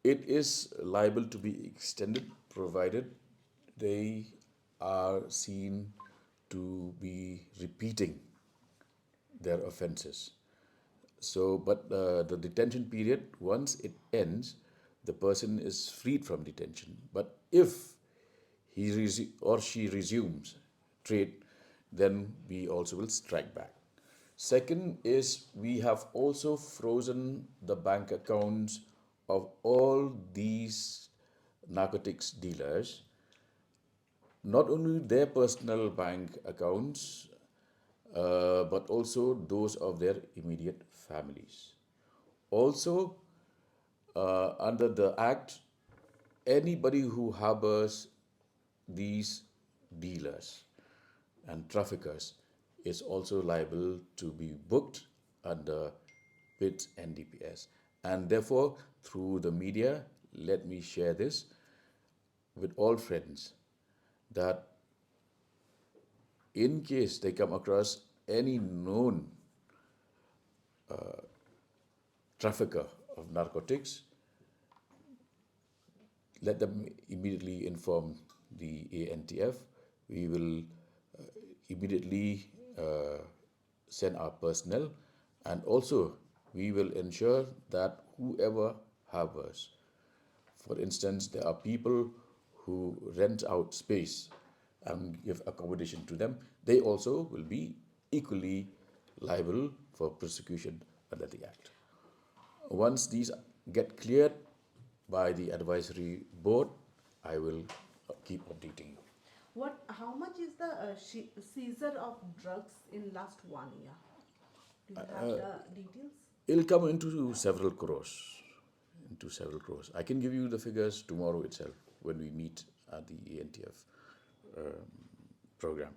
It is liable to be extended provided they are seen to be repeating their offenses. So, but the detention period, once it ends, the person is freed from detention. But if or she resumes trade, then we also will strike back. Second is we have also frozen the bank accounts of all these narcotics dealers, not only their personal bank accounts, but also those of their immediate families. Also, under the Act, anybody who harbors these dealers and traffickers is also liable to be booked under PITS and DPS. And therefore, through the media, let me share this with all friends that in case they come across any known trafficker of narcotics, let them immediately inform the ANTF. We will immediately send our personnel, and also we will ensure that whoever harbors, for instance, there are people who rent out space and give accommodation to them, they also will be equally liable for prosecution under the Act. Once these get cleared by the advisory board, I will keep updating you. How much is the seizure of drugs in last 1 year? Do you have the details? It'll come into several crores. Into several crores. I can give you the figures tomorrow itself when we meet at the ANTF program.